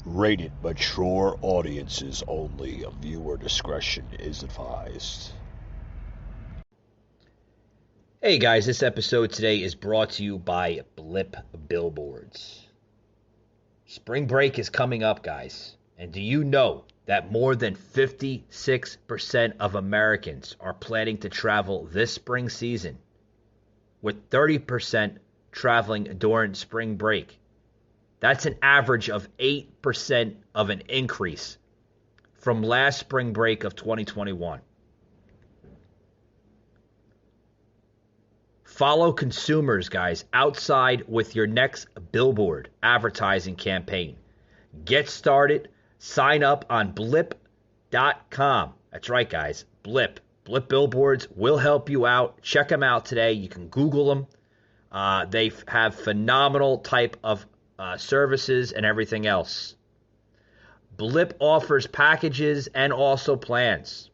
Rated mature audiences only. Viewer discretion is advised. Hey guys, this episode today is brought to you by Blip Billboards. Spring break is coming up, guys. And do you know that more than 56% of Americans are planning to travel this spring season, with 30% traveling during spring break? That's an average of 8% of an increase from last spring break of 2021. Follow consumers, guys, outside with your next billboard advertising campaign. Get started. Sign up on blip.com. That's right, guys. Blip. Blip Billboards will help you out. Check them out today. You can Google them. They have phenomenal type of services and everything else. Blip offers packages and also plans.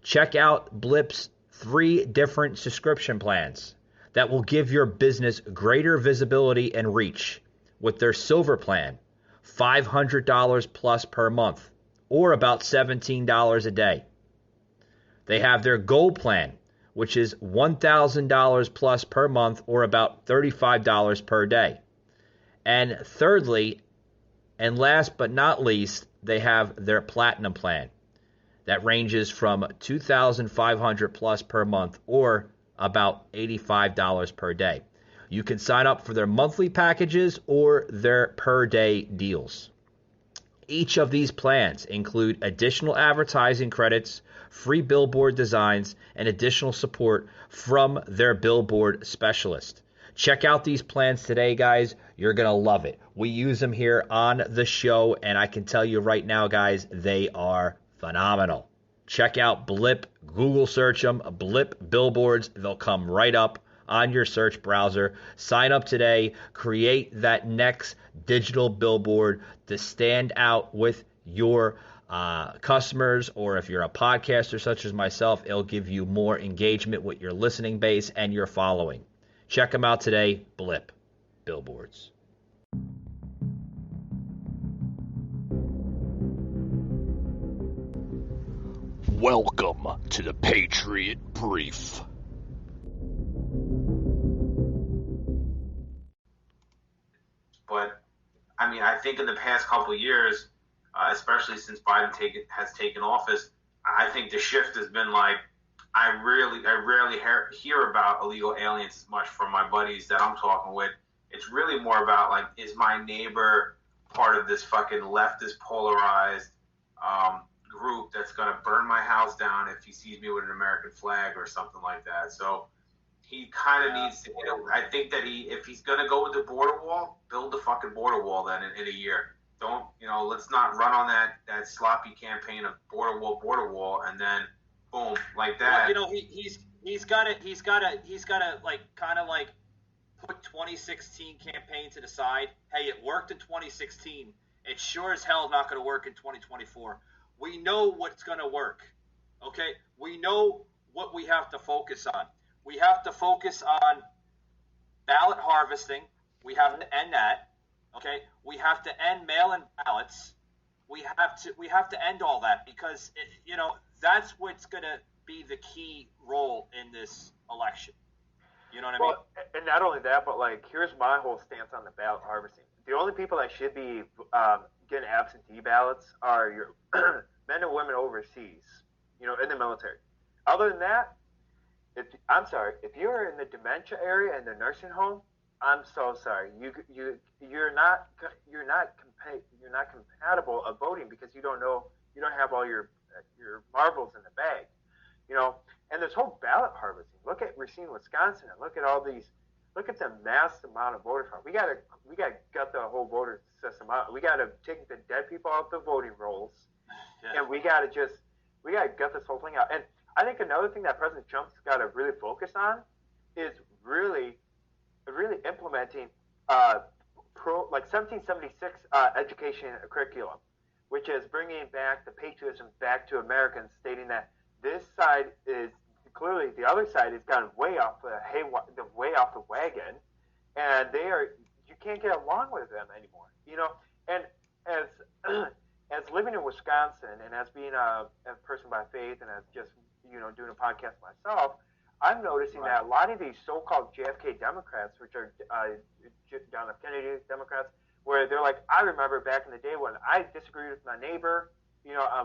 Check out Blip's 3 different subscription plans that will give your business greater visibility and reach. With their silver plan, $500 plus per month, or about $17 a day. They have their gold plan, which is $1,000 plus per month, or about $35 per day. And thirdly, and last but not least, they have their platinum plan that ranges from $2,500 plus per month, or about $85 per day. You can sign up for their monthly packages or their per day deals. Each of these plans include additional advertising credits, free billboard designs, and additional support from their billboard specialist. Check out these plans today, guys. You're going to love it. We use them here on the show, and I can tell you right now, guys, they are phenomenal. Check out Blip. Google search them, Blip Billboards. They'll come right up on your search browser. Sign up today. Create that next digital billboard to stand out with your customers, or if you're a podcaster such as myself, it'll give you more engagement with your listening base and your following. Check them out today. Blip Billboards. Welcome to the Patriot Brief. But I think in the past couple of years, especially since Biden has taken office, I think the shift has been like, I rarely hear about illegal aliens as much from my buddies that I'm talking with. It's really more about, like, is my neighbor part of this fucking leftist polarized group that's going to burn my house down if he sees me with an American flag or something like that. So he kind of needs to, I think that if he's going to go with the border wall, build the fucking border wall then in a year. Don't, let's not run on that sloppy campaign of border wall, and then boom, like that. Well, he's got to like kind of like put 2016 campaign to the side. Hey, it worked in 2016. It sure as hell is not going to work in 2024. We know what's going to work. Okay? We know what we have to focus on. We have to focus on ballot harvesting. We have to end that. Okay? We have to end mail-in ballots. We have to end all that, because that's what's going to be the key role in this election. You know what I mean? And not only that, but like, here's my whole stance on the ballot harvesting. The only people that should be getting absentee ballots are your men and women overseas, in the military. Other than that, if you're in the dementia area in the nursing home, I'm so sorry. You're not compatible of voting, because you don't have all your marbles in the bag, And this whole ballot harvesting. Look at Racine, Wisconsin, and look at the mass amount of voter fraud. We gotta gut the whole voter system out. We gotta take the dead people out the voting rolls, and we gotta gut this whole thing out. And I think another thing that President Trump's got to really focus on is really implementing 1776 education curriculum, which is bringing back the patriotism back to Americans, stating that this side is clearly, the other side has gone way off the wagon, and you can't get along with them anymore. And as living in Wisconsin and as being a person by faith and as just, doing a podcast myself, I'm noticing that a lot of these so-called JFK Democrats, which are John F. Kennedy Democrats, where they're like, I remember back in the day when I disagreed with my neighbor,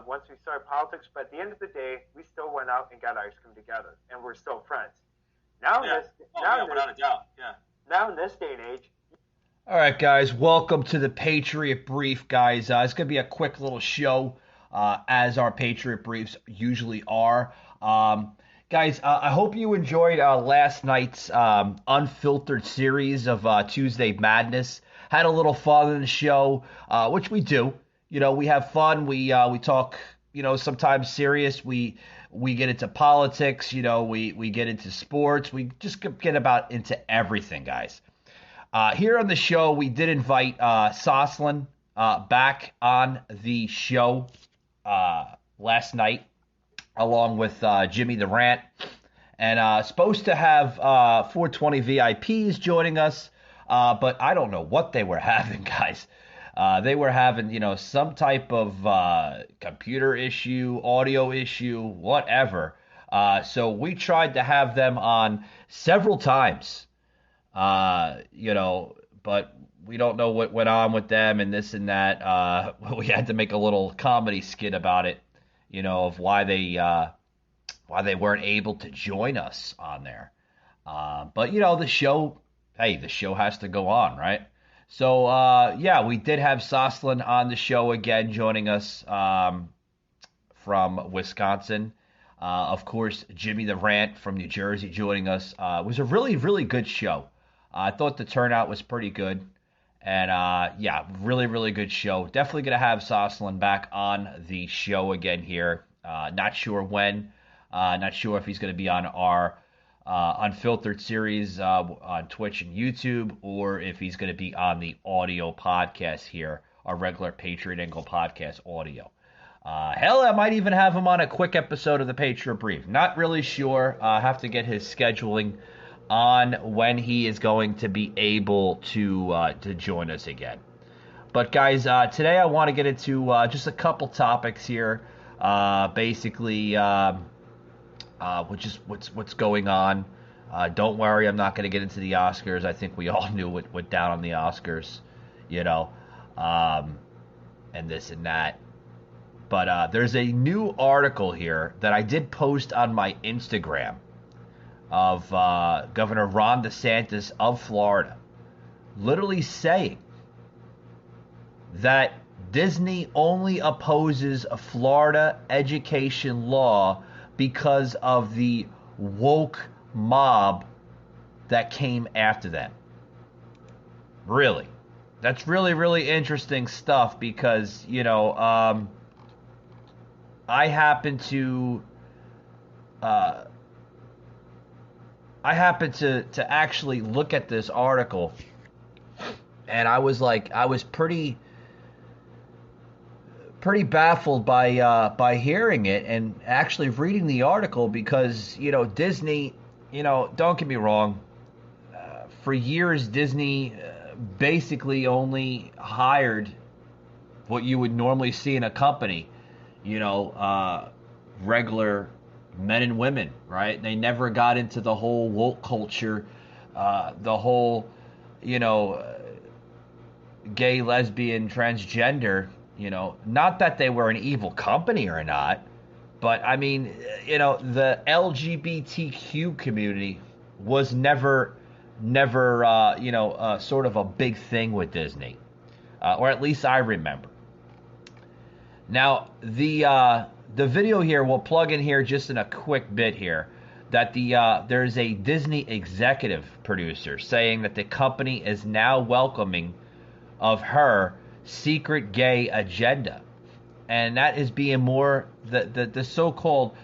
once we started politics, but at the end of the day, we still went out and got ice cream together, and we're still friends. Now, without a doubt, yeah. Now in this day and age. All right, guys, welcome to the Patriot Brief, guys. It's going to be a quick little show, as our Patriot Briefs usually are. Guys, I hope you enjoyed last night's unfiltered series of Tuesday Madness. Had a little fun in the show, which we do. We have fun. We talk, sometimes serious. We get into politics. We get into sports. We just get about into everything, guys. Here on the show, we did invite Soslin back on the show last night, along with Jimmy the Rant, and supposed to have 420 VIPs joining us, but I don't know what they were having, guys. They were having, some type of computer issue, audio issue, whatever. So we tried to have them on several times, but we don't know what went on with them and this and that. We had to make a little comedy skit about it, of why they weren't able to join us on there. But the show has to go on, right? So, we did have Soslin on the show again, joining us from Wisconsin. Of course, Jimmy the Rant from New Jersey joining us. It was a really, really good show. I thought the turnout was pretty good. And, really, really good show. Definitely going to have Soslin back on the show again here. Not sure when. Not sure if he's going to be on our unfiltered series on Twitch and YouTube, or if he's going to be on the audio podcast here, our regular Patriot Angle podcast audio. Hell, I might even have him on a quick episode of the Patriot Brief. Not really sure. I have to get his scheduling on when he is going to be able to join us again. But guys, today I want to get into just a couple topics here. Basically, which is what's going on. Don't worry, I'm not going to get into the Oscars. I think we all knew what went down on the Oscars, and this and that. But there's a new article here that I did post on my Instagram of Governor Ron DeSantis of Florida, literally saying that Disney only opposes a Florida education law because of the woke mob that came after them. Really. That's really, really interesting stuff because, I happen to actually look at this article, and I was pretty baffled by hearing it and actually reading the article because, Disney, don't get me wrong, for years Disney basically only hired what you would normally see in a company, regular men and women, right? They never got into the whole woke culture, the whole, gay, lesbian, transgender, not that they were an evil company or not, but I mean, the LGBTQ community was never, sort of a big thing with Disney, or at least I remember. Now, the video here, we'll plug in here just in a quick bit here, that there's a Disney executive producer saying that the company is now welcoming of her secret gay agenda. And that is being more, the so-called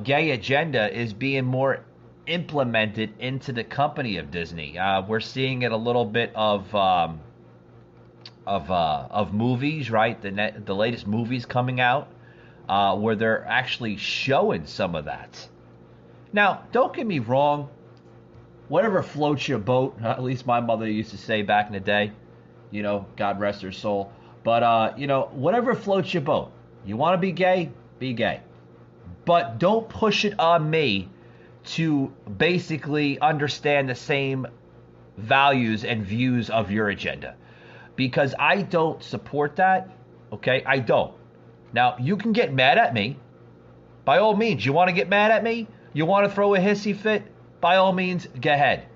gay agenda is being more implemented into the company of Disney. We're seeing it a little bit of movies, right? The latest movies coming out, where they're actually showing some of that. Now, don't get me wrong. Whatever floats your boat, at least my mother used to say back in the day, God rest her soul. But whatever floats your boat. You want to be gay? Be gay. But don't push it on me to basically understand the same values and views of your agenda. Because I don't support that. Okay? I don't. Now, you can get mad at me. By all means, you want to get mad at me? You want to throw a hissy fit? By all means, go ahead.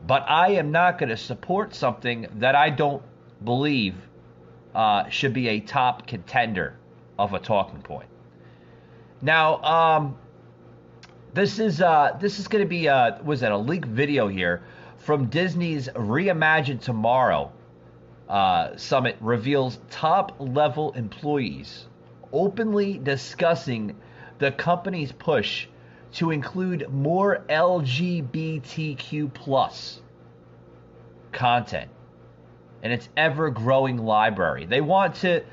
But I am not going to support something that I don't believe should be a top contender of a talking point. Now, this is going to be a leaked video here from Disney's Reimagine Tomorrow summit reveals top-level employees openly discussing the company's push to include more LGBTQ plus content in its ever-growing library. They want to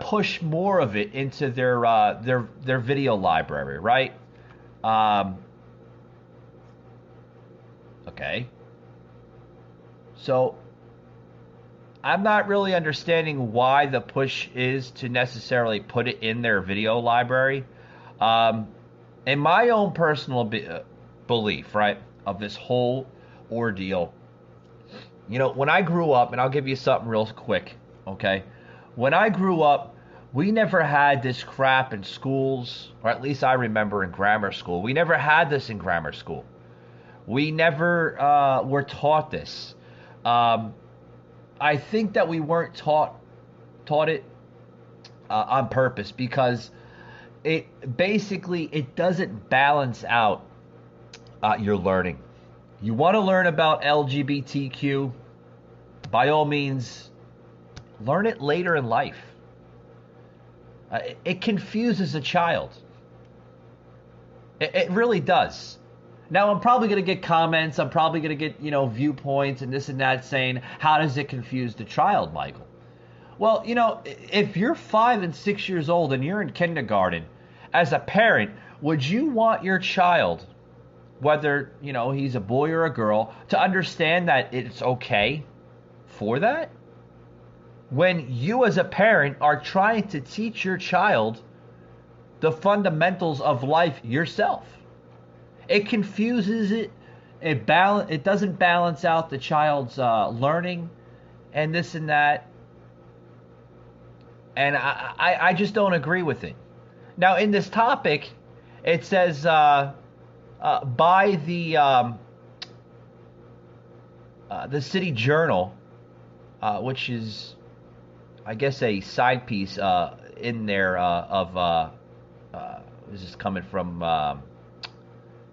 push more of it into their video library, right? Okay. So I'm not really understanding why the push is to necessarily put it in their video library. In my own personal belief, right, of this whole ordeal, when I grew up, and I'll give you something real quick, okay? When I grew up, we never had this crap in schools, or at least I remember in grammar school. We never had this in grammar school. We never were taught this. I think that we weren't taught it on purpose because it doesn't balance out your learning. You want to learn about LGBTQ, by all means, learn it later in life. It confuses a child. It really does. Now, I'm probably going to get comments. I'm probably going to get, viewpoints and this and that saying, how does it confuse the child, Michael? Well, if you're 5 and 6 years old and you're in kindergarten, as a parent, would you want your child, whether, he's a boy or a girl, to understand that it's okay for that? When you as a parent are trying to teach your child the fundamentals of life yourself. It confuses it. It doesn't balance out the child's learning and this and that. And I just don't agree with it. Now, in this topic, it says by the City Journal, which is, I guess, a side piece in there of this is coming from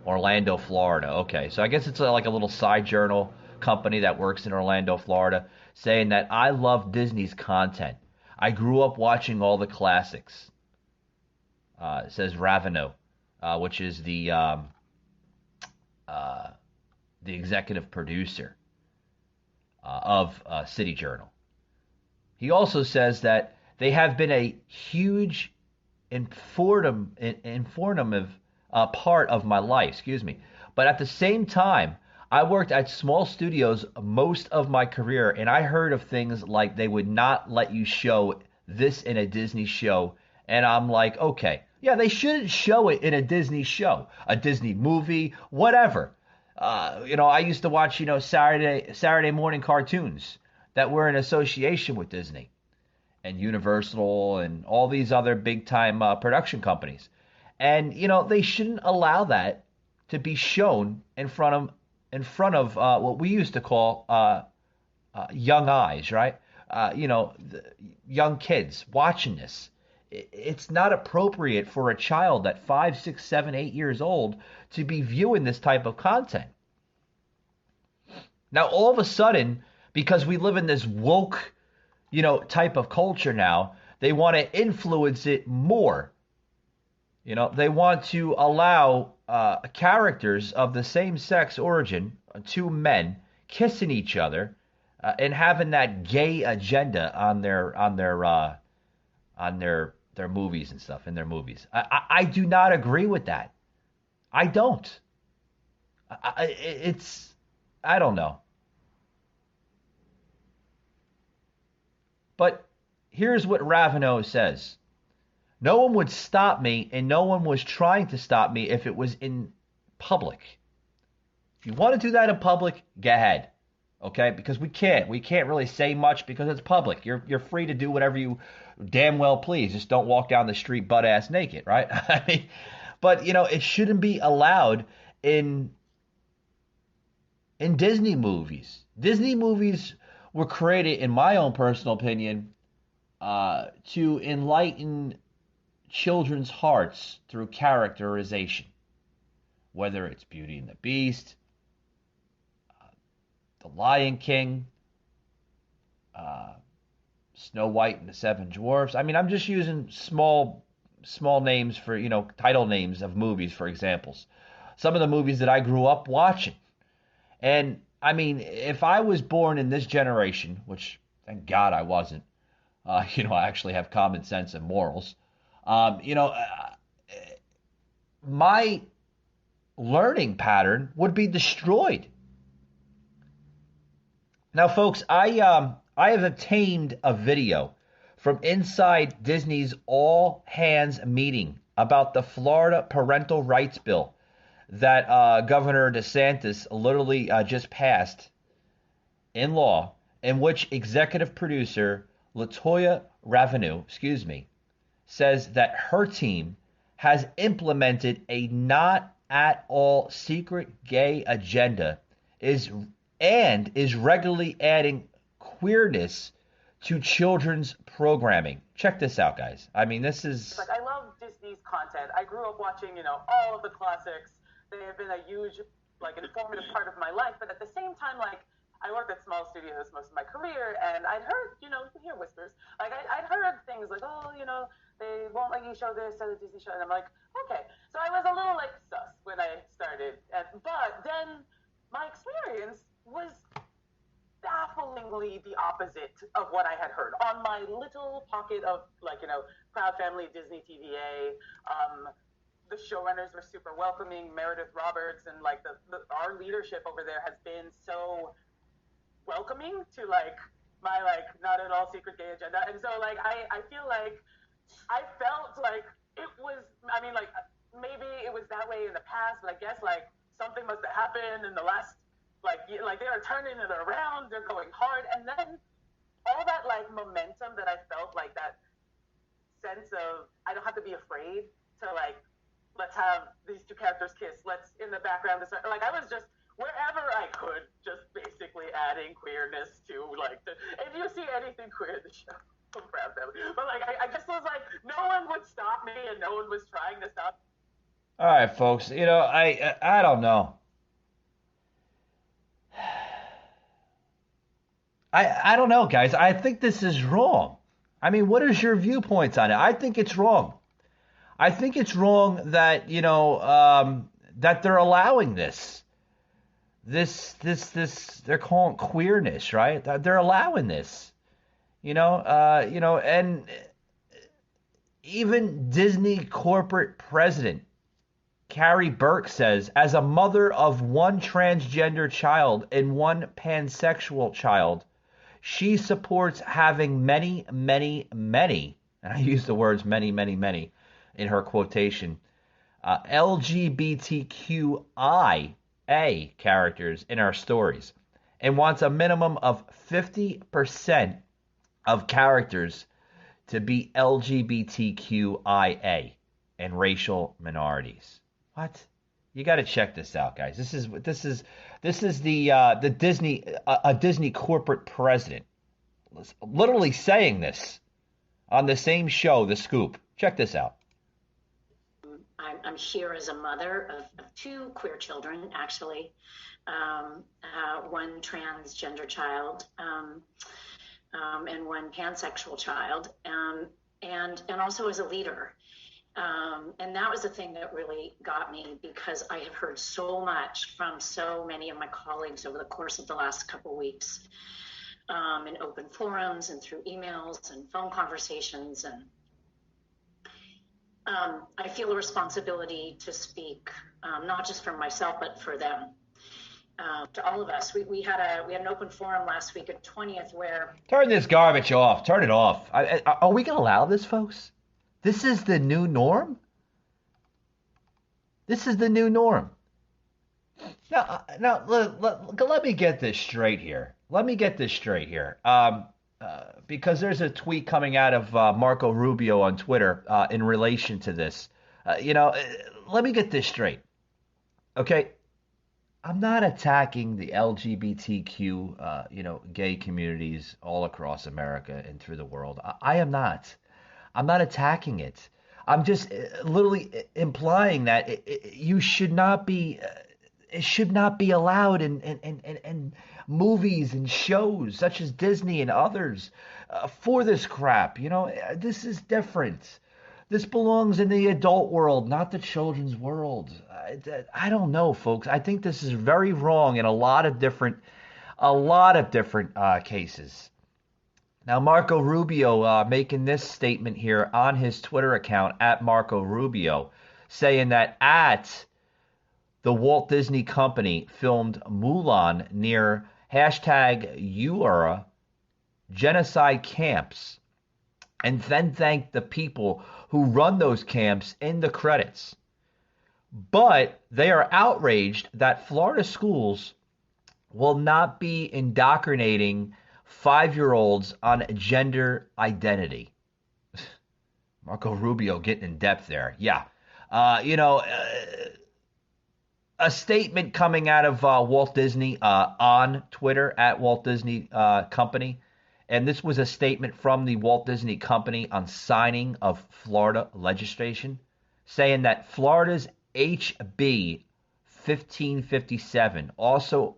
Orlando, Florida. Okay, so I guess it's like a little side journal company that works in Orlando, Florida, saying that I love Disney's content. I grew up watching all the classics. It says Ravino, which is the executive producer of City Journal. He also says that they have been a huge informative part of my life, but at the same time, I worked at small studios most of my career, and I heard of things like they would not let you show this in a Disney show, and I'm like, okay, yeah, they shouldn't show it in a Disney show, a Disney movie, whatever. I used to watch, Saturday morning cartoons that were in association with Disney and Universal and all these other big time production companies. And, they shouldn't allow that to be shown in front of what we used to call young eyes, right? Young kids watching this. It's not appropriate for a child at 5, 6, 7, 8 years old to be viewing this type of content. Now, all of a sudden, because we live in this woke, type of culture now, they want to influence it more. They want to allow characters of the same sex origin, two men, kissing each other and having that gay agenda on their movies and stuff, in their movies. I do not agree with that. I don't. I don't know. But here's what Ravenel says. No one would stop me, and no one was trying to stop me if it was in public. If you want to do that in public, go ahead. Okay? Because we can't. We can't really say much because it's public. You're free to do whatever you damn well please. Just don't walk down the street butt-ass naked, right? I mean, but, it shouldn't be allowed in Disney movies. Disney movies were created, in my own personal opinion, to enlighten children's hearts through characterization. Whether it's Beauty and the Beast, The Lion King, Snow White and the Seven Dwarfs. I mean, I'm just using small names for, title names of movies for examples. Some of the movies that I grew up watching. And, I mean, if I was born in this generation, which, thank God I wasn't, I actually have common sense and morals, my learning pattern would be destroyed. Now, folks, I have obtained a video from inside Disney's all-hands meeting about the Florida parental rights bill that Governor DeSantis literally just passed in law, in which executive producer Latoya Ravenel, says that her team has implemented a not at all secret gay agenda is regularly adding queerness to children's programming. Check this out, guys. I mean, this is... I love Disney's content. I grew up watching, all of the classics. They have been a huge, informative part of my life. But at the same time, I worked at small studios most of my career, and I'd heard, you hear whispers. I'd heard things like, they won't let you show this at a Disney show. And I'm like, okay. So I was a little, sus when I started. But then my experience was bafflingly the opposite of what I had heard. On my little pocket of, Proud Family Disney TVA, the showrunners were super welcoming. Meredith Roberts and, our leadership over there has been so welcoming to, my, not at all secret gay agenda. And so, I feel like I felt like it was, maybe it was that way in the past, but I guess, something must have happened in the last, they are turning it around, they're going hard, and then all that, momentum that I felt, that sense of, I don't have to be afraid to, let's have these two characters kiss, let's, in the background, I was just, wherever I could, just basically adding queerness to, if you see anything queer in the show, I'm proud of it. But, I just was no one would stop me, and no one was trying to stop me. All right, folks, I don't know. I don't know, guys. I think this is wrong. I mean, what is your viewpoints on it? I think it's wrong. I think it's wrong that, that they're allowing this. This, they're calling it queerness, right? They're allowing this, and even Disney corporate president Carrie Burke says, as a mother of one transgender child and one pansexual child, she supports having many, many, many, and I use the words many, many, many in her quotation, LGBTQIA characters in our stories, and wants a minimum of 50% of characters to be LGBTQIA and racial minorities. What? You got to check this out, guys. This is the Disney a Disney corporate president literally saying this on the same show, The Scoop. Check this out. I'm here as a mother of two queer children, actually, one transgender child and one pansexual child, and also as a leader. And that was the thing that really got me, because I have heard so much from so many of my colleagues over the course of the last couple weeks, in open forums and through emails and phone conversations. And I feel a responsibility to speak, not just for myself, but for them. to all of us. We had an open forum last week at 20th where Turn this garbage off. Turn it off. Are we going to allow this, folks? This is the new norm? This is the new norm. Now, let me get this straight here. Because there's a tweet coming out of Marco Rubio on Twitter in relation to this. Let me get this straight. Okay? I'm not attacking the LGBTQ, gay communities all across America and through the world. I am not. I'm not attacking it. I'm just literally implying that you should not be. It should not be allowed in movies and shows such as Disney and others for this crap. This is different. This belongs in the adult world, not the children's world. I don't know, folks. I think this is very wrong in a lot of different cases. Now, Marco Rubio making this statement here on his Twitter account at Marco Rubio, saying that at the Walt Disney Company filmed Mulan near #Uyghur genocide camps, and then thanked the people who run those camps in the credits. But they are outraged that Florida schools will not be indoctrinating 5-year-olds on gender identity. Marco Rubio getting in depth there. Yeah. A statement coming out of Walt Disney on Twitter at Walt Disney Company. And this was a statement from the Walt Disney Company on signing of Florida legislation, saying that Florida's HB 1557, also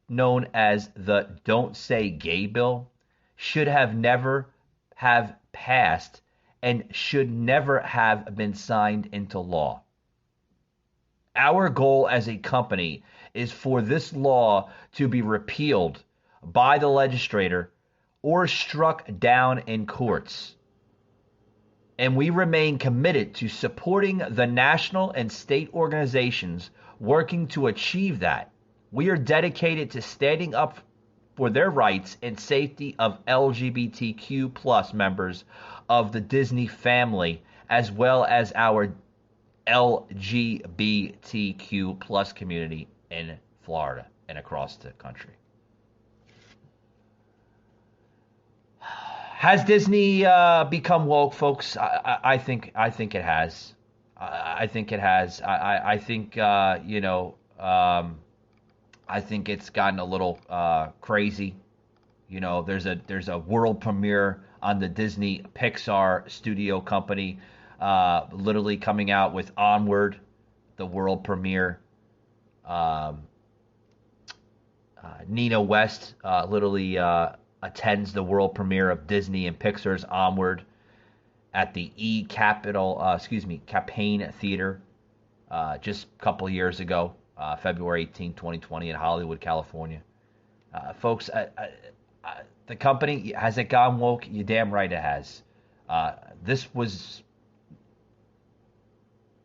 known as the Don't Say Gay bill, should have never have passed and should never have been signed into law. Our goal as a company is for this law to be repealed by the legislature or struck down in courts. And we remain committed to supporting the national and state organizations working to achieve that. We are dedicated to standing up for their rights and safety of LGBTQ plus members of the Disney family, as well as our LGBTQ plus community in Florida and across the country. Has Disney become woke, folks? I think it has. I think it has. I think I think it's gotten a little crazy. There's a world premiere on the Disney Pixar studio company, literally coming out with Onward, the world premiere. Nina West literally attends the world premiere of Disney and Pixar's Onward at the Capane Theater just a couple of years ago, February 18, 2020 in Hollywood, California. Folks, the company, has it gone woke? You're damn right it has. This was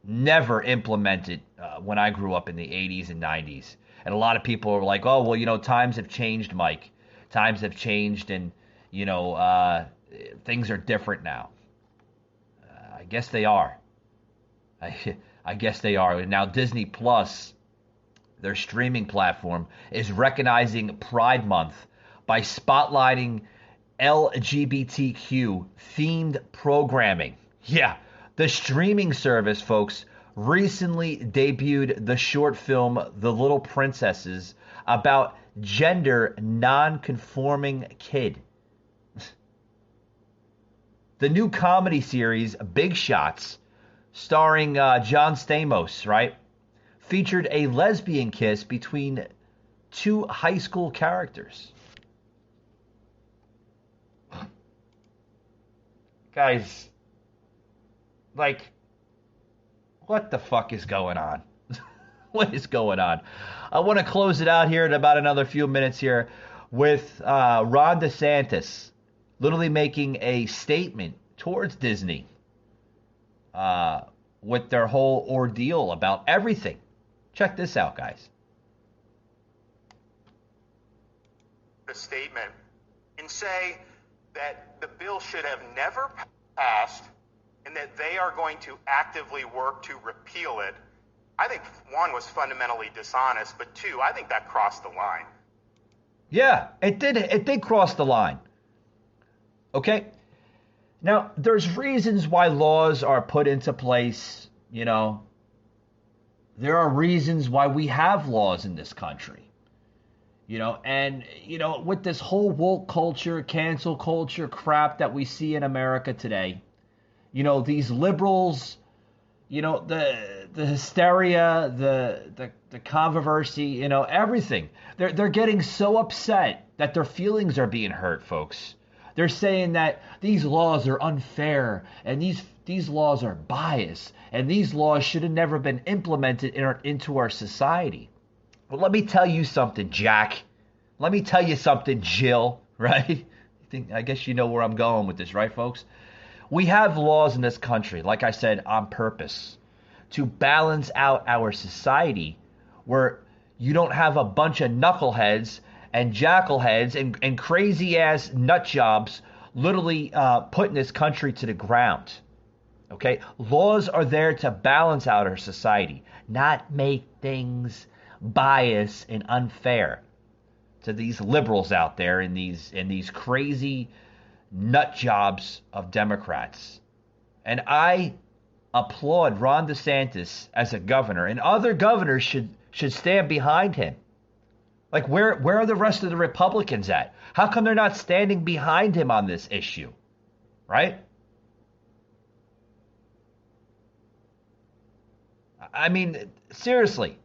never implemented when I grew up in the 80s and 90s. And a lot of people are like, oh, well, times have changed, Mike. Times have changed, and things are different now. I guess they are. I guess they are. Now Disney Plus, their streaming platform, is recognizing Pride Month by spotlighting LGBTQ themed programming. Yeah, the streaming service, folks, recently debuted the short film The Little Princesses about gender non-conforming kid. The new comedy series Big Shots, starring John Stamos, right, featured a lesbian kiss between two high school characters. Guys, what the fuck is going on? What is going on? I want to close it out here in about another few minutes here with Ron DeSantis literally making a statement towards Disney with their whole ordeal about everything. Check this out, guys. a statement and say that the bill should have never passed and that they are going to actively work to repeal it, I think, one, was fundamentally dishonest, but two, I think that crossed the line. Yeah, it did. It did cross the line. Okay? Now, there's reasons why laws are put into place, you know. There are reasons why we have laws in this country. You know, and, you know, with this whole woke culture, cancel culture crap that we see in America today, you know, these liberals, you know, the hysteria, the controversy, you know, everything. They're getting so upset that their feelings are being hurt, folks. They're saying that these laws are unfair and these laws are biased and these laws should have never been implemented into our society. Well, let me tell you something, Jack. Let me tell you something, Jill, right? I guess you know where I'm going with this, right, folks? We have laws in this country, like I said, on purpose, to balance out our society where you don't have a bunch of knuckleheads and jackalheads and crazy-ass nut jobs literally putting this country to the ground. Okay? Laws are there to balance out our society, not make things biased and unfair to these liberals out there and these crazy nut jobs of Democrats. And I applaud Ron DeSantis as a governor, and other governors should stand behind him. Like, where are the rest of the Republicans at? How come they're not standing behind him on this issue? Right? I mean, seriously,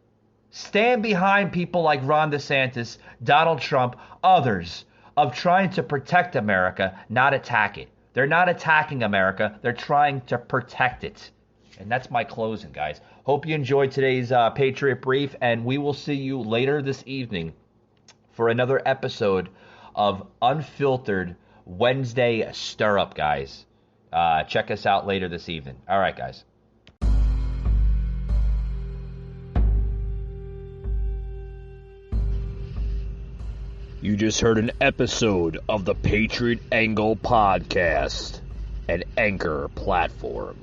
stand behind people like Ron DeSantis, Donald Trump, others, of trying to protect America, not attack it. They're not attacking America. They're trying to protect it. And that's my closing, guys. Hope you enjoyed today's Patriot Brief, and we will see you later this evening for another episode of Unfiltered Wednesday Stir Up, guys. Check us out later this evening. All right, guys. You just heard an episode of the Patriot Angle Podcast, an Anchor platform.